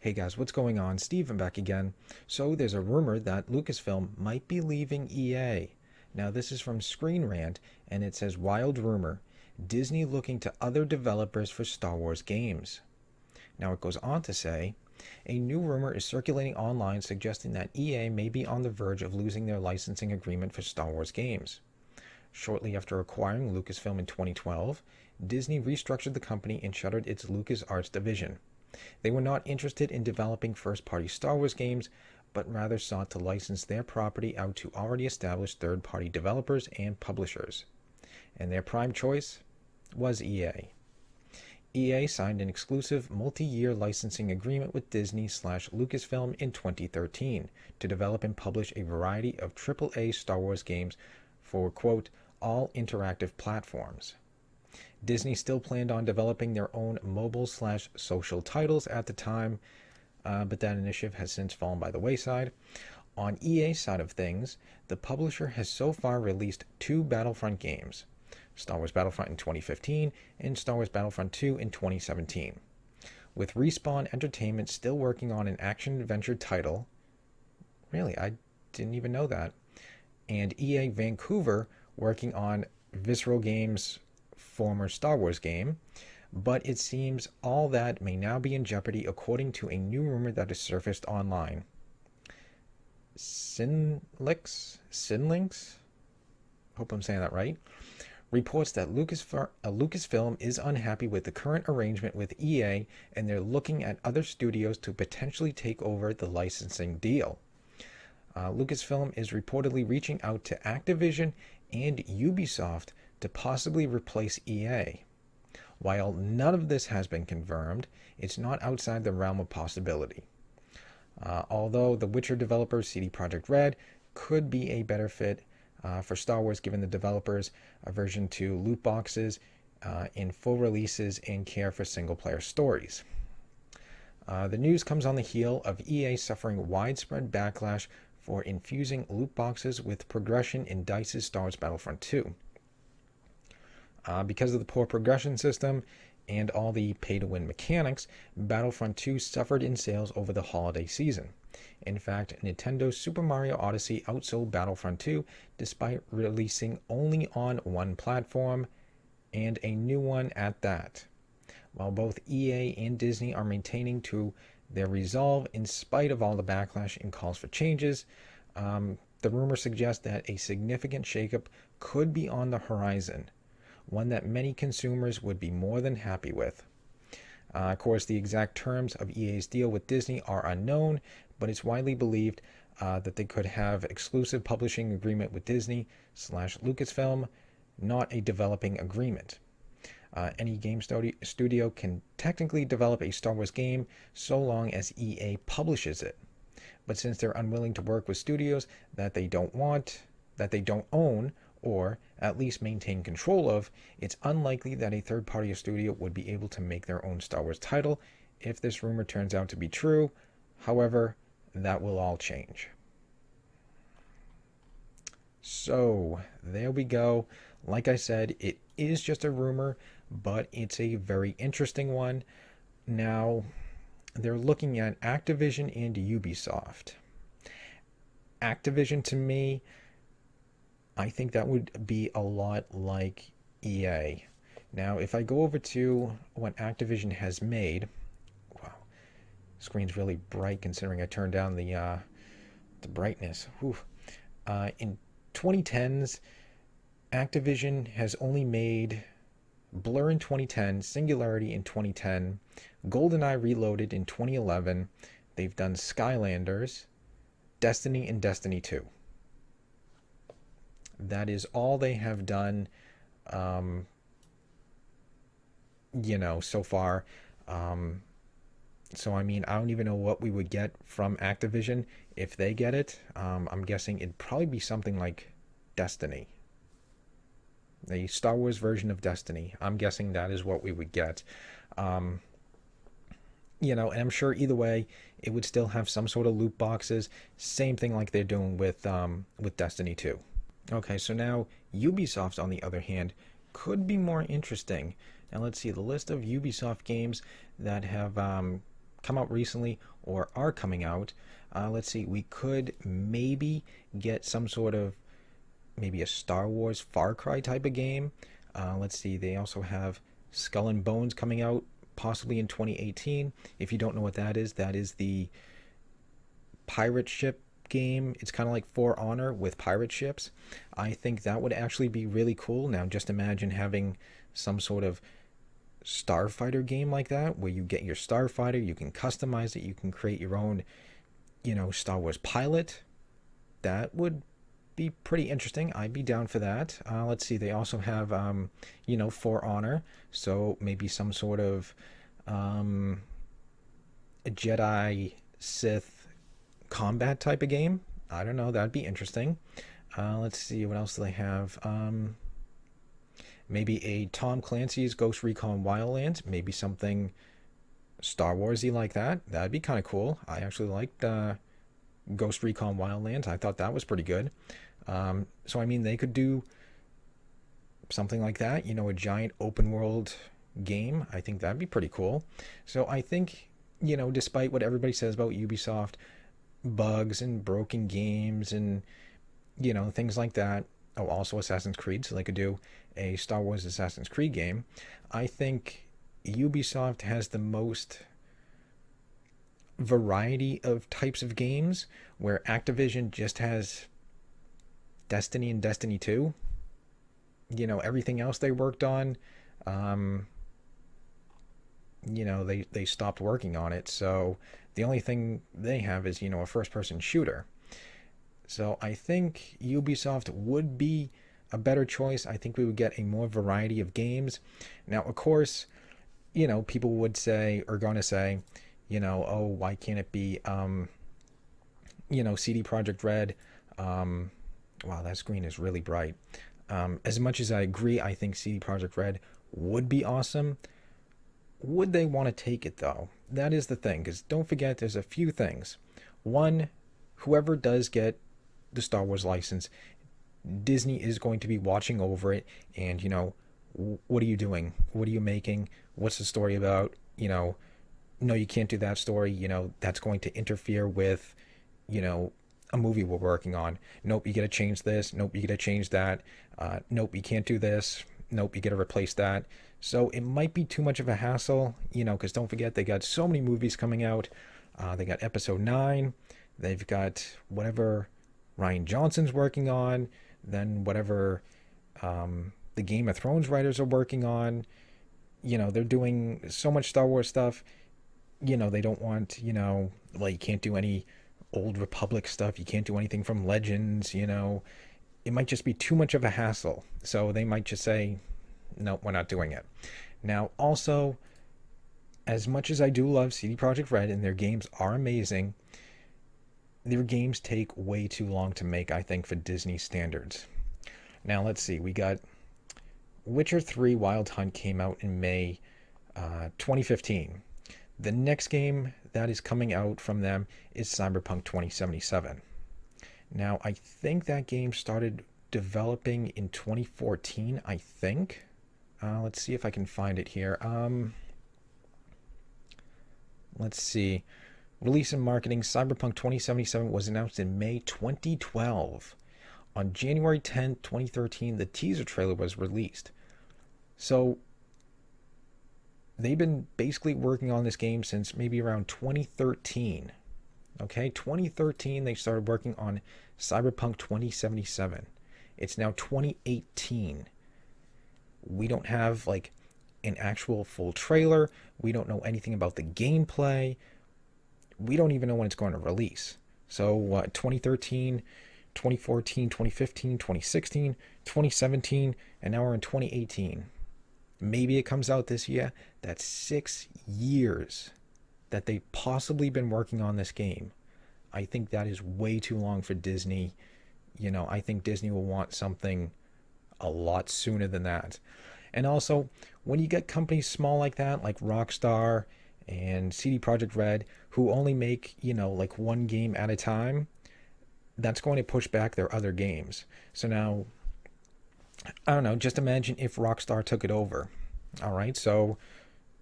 Hey guys, what's going on? Steven back again. So there's a rumor that Lucasfilm might be leaving EA. Now this is from Screen Rant, and it says wild rumor, Disney looking to other developers for Star Wars games. Now it goes on to say, a new rumor is circulating online suggesting that EA may be on the verge of losing their licensing agreement for Star Wars games. Shortly after acquiring Lucasfilm in 2012, Disney restructured the company and shuttered its LucasArts division. They were not interested in developing first-party Star Wars games, but rather sought to license their property out to already established third-party developers and publishers. And their prime choice was EA. EA signed an exclusive multi-year licensing agreement with Disney/Lucasfilm in 2013 to develop and publish a variety of AAA Star Wars games for, quote, all interactive platforms. Disney still planned on developing their own mobile/social titles at the time, but that initiative has since fallen by the wayside. On EA's side of things, the publisher has so far released two Battlefront games, Star Wars Battlefront in 2015 and Star Wars Battlefront 2 in 2017. With Respawn Entertainment still working on an action-adventure title, really, I didn't even know that, and EA Vancouver working on Visceral Games' former Star Wars game, but it seems all that may now be in jeopardy according to a new rumor that has surfaced online. Sinlinks? Hope I'm saying that right. Reports that Lucasfilm is unhappy with the current arrangement with EA and they're looking at other studios to potentially take over the licensing deal. Lucasfilm is reportedly reaching out to Activision and Ubisoft to possibly replace EA. While none of this has been confirmed, it's not outside the realm of possibility. Although the Witcher developer CD Projekt Red could be a better fit for Star Wars given the developers' aversion to loot boxes in full releases and care for single-player stories. The news comes on the heel of EA suffering widespread backlash for infusing loot boxes with progression in DICE's Star Wars Battlefront 2. Because of the poor progression system and all the pay-to-win mechanics, Battlefront 2 suffered in sales over the holiday season. In fact, Nintendo's Super Mario Odyssey outsold Battlefront 2 despite releasing only on one platform, and a new one at that. While both EA and Disney are maintaining to their resolve in spite of all the backlash and calls for changes, the rumor suggests that a significant shakeup could be on the horizon, one that many consumers would be more than happy with. Of course, the exact terms of EA's deal with Disney are unknown, but it's widely believed that they could have exclusive publishing agreement with Disney/Lucasfilm, not a developing agreement. Any game studio can technically develop a Star Wars game so long as EA publishes it. But since they're unwilling to work with studios that they don't own, or at least maintain control of, it's unlikely that a third-party studio would be able to make their own Star Wars title if this rumor turns out to be true. However, that will all change. So, there we go. Like I said, it is just a rumor, but it's a very interesting one. Now, they're looking at Activision and Ubisoft. Activision, to me, I think that would be a lot like EA. Now, if I go over to what Activision has made, wow, screen's really bright considering I turned down the brightness. In 2010s, Activision has only made Blur in 2010, Singularity in 2010, GoldenEye Reloaded in 2011. They've done Skylanders, Destiny, and Destiny 2. That is all they have done, so far. So, I mean, I don't even know what we would get from Activision if they get it. I'm guessing it'd probably be something like Destiny. The Star Wars version of Destiny. I'm guessing that is what we would get. And I'm sure either way, it would still have some sort of loot boxes. Same thing like they're doing with Destiny 2. Okay, so now Ubisoft, on the other hand, could be more interesting. Now let's see, the list of Ubisoft games that have come out recently or are coming out. Let's see, we could maybe get some sort of maybe a Star Wars Far Cry type of game. Let's see, they also have Skull and Bones coming out possibly in 2018. If you don't know what that is the pirate ship game. It's kind of like For Honor with pirate ships. I think that would actually be really cool. Now, just imagine having some sort of starfighter game like that where you get your starfighter, you can customize it, you can create your own, Star Wars pilot. That would be pretty interesting. I'd be down for that. Let's see, they also have For Honor, so maybe some sort of a Jedi Sith combat type of game. I don't know, that'd be interesting. Let's see, what else do they have? Maybe a Tom Clancy's Ghost Recon Wildlands, maybe something Star Warsy like that. That'd be kind of cool. I actually liked Ghost Recon Wildlands. I thought that was pretty good. So I mean, they could do something like that. A giant open world game. I think that'd be pretty cool. So I think, despite what everybody says about Ubisoft, bugs and broken games and things like that. Oh, also Assassin's Creed, so they could do a Star Wars Assassin's Creed game. I think Ubisoft has the most variety of types of games, where Activision just has Destiny and Destiny 2. Everything else they worked on, they stopped working on it. So the only thing they have is, a first-person shooter. So I think Ubisoft would be a better choice. I think we would get a more variety of games. Now, of course, people would say, or going to say, oh, why can't it be, CD Projekt Red? Wow, that screen is really bright. As much as I agree, I think CD Projekt Red would be awesome. Would they want to take it, though? That is the thing, because don't forget, there's a few things. One, whoever does get the Star Wars license, Disney is going to be watching over it, and, what are you doing? What are you making? What's the story about? No, you can't do that story. That's going to interfere with, a movie we're working on. Nope, you got to change this. Nope, you got to change that. Nope, you can't do this. Nope, you got to replace that. So it might be too much of a hassle, because don't forget, they got so many movies coming out. They got Episode 9. They've got whatever Rian Johnson's working on, then whatever the Game of Thrones writers are working on. They're doing so much Star Wars stuff. They don't want, well, you can't do any Old Republic stuff. You can't do anything from Legends, It might just be too much of a hassle. So they might just say, no, we're not doing it. Now, also, as much as I do love CD Projekt Red and their games are amazing, their games take way too long to make, I think, for Disney standards. Now, let's see. We got Witcher 3 Wild Hunt came out in May 2015. The next game that is coming out from them is Cyberpunk 2077. Now, I think that game started developing in 2014, I think. Let's see if I can find it here. Let's see. Release and marketing, Cyberpunk 2077 was announced in May 2012. On January 10, 2013, the teaser trailer was released. So they've been basically working on this game since maybe around 2013. Okay, 2013 they started working on Cyberpunk 2077. It's now 2018. We don't have like an actual full trailer. We don't know anything about the gameplay. We don't even know when it's going to release. So 2013, 2014, 2015, 2016, 2017, and now we're in 2018. Maybe it comes out this year. That's 6 years that they've possibly been working on this game. I think that is way too long for Disney. I think Disney will want something a lot sooner than that. And also, when you get companies small like that, like Rockstar and CD Projekt Red, who only make, like one game at a time, that's going to push back their other games. So now, I don't know, just imagine if Rockstar took it over. All right, so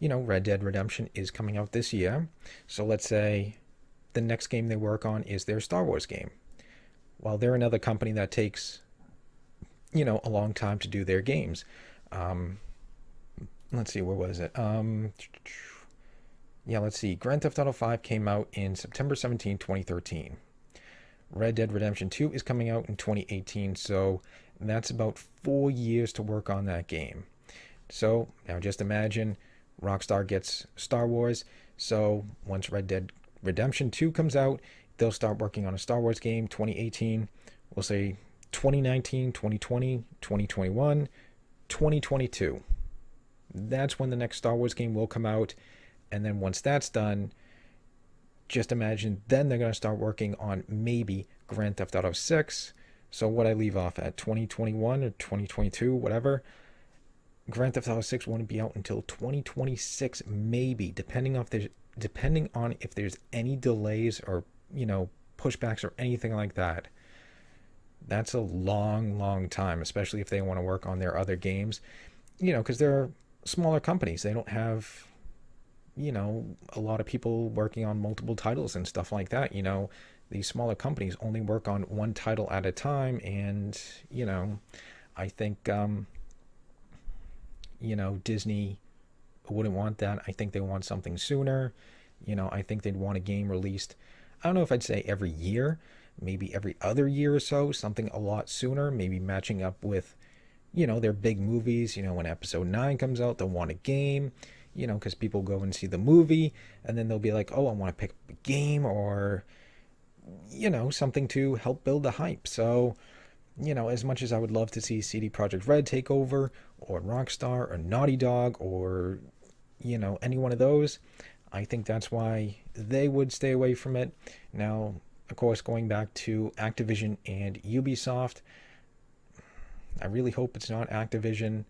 Red Dead Redemption is coming out this year. So let's say the next game they work on is their Star Wars game. Well, they're another company that takes, a long time to do their games. Um, let's see, where was it? Yeah, let's see. Grand Theft Auto 5 came out in September 17, 2013. Red Dead Redemption 2 is coming out in 2018, so that's about 4 years to work on that game. So now just imagine Rockstar gets Star Wars, so once Red Dead Redemption 2 comes out, they'll start working on a Star Wars game 2018, we'll say 2019, 2020, 2021, 2022. That's when the next Star Wars game will come out, and then once that's done, just imagine then they're going to start working on maybe Grand Theft Auto 6. So what I leave off at 2021 or 2022, whatever. Grand Theft Auto 6 won't be out until 2026, maybe, depending on if there's any delays or pushbacks or anything like that. That's a long, long time, especially if they want to work on their other games. Because they're smaller companies. They don't have a lot of people working on multiple titles and stuff like that. These smaller companies only work on one title at a time, and I think Disney wouldn't want that. I think they want something sooner. I think they'd want a game released, I don't know if I'd say every year, maybe every other year or so, something a lot sooner, maybe matching up with their big movies. When episode 9 comes out, they'll want a game, because people go and see the movie, and then they'll be like, oh, I want to pick up a game, or something to help build the hype. So as much as I would love to see CD Projekt Red take over, or Rockstar, or Naughty Dog, or any one of those, I think that's why they would stay away from it. Now, of course, going back to Activision and Ubisoft, I really hope it's not Activision.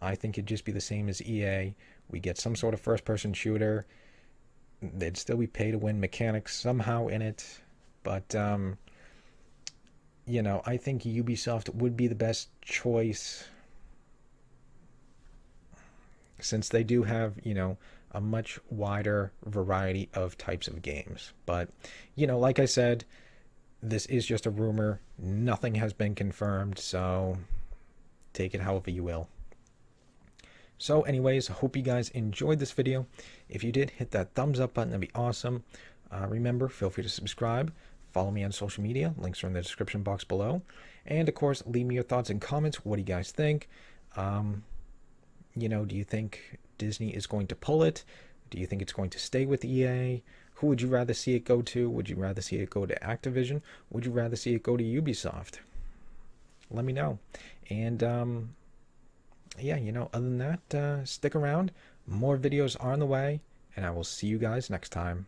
I think it'd just be the same as EA. We get some sort of first-person shooter. There'd still be pay-to-win mechanics somehow in it. But, I think Ubisoft would be the best choice, since they do have, a much wider variety of types of games. But, like I said, this is just a rumor. Nothing has been confirmed, so take it however you will. So anyways, I hope you guys enjoyed this video. If you did, hit that thumbs up button. That'd be awesome. Remember, feel free to subscribe. Follow me on social media. Links are in the description box below. And of course, leave me your thoughts and comments. What do you guys think? Do you think Disney is going to pull it? Do you think it's going to stay with EA? Who would you rather see it go to? Would you rather see it go to Activision? Would you rather see it go to Ubisoft? Let me know. And yeah, other than that, stick around. More videos are on the way, and I will see you guys next time.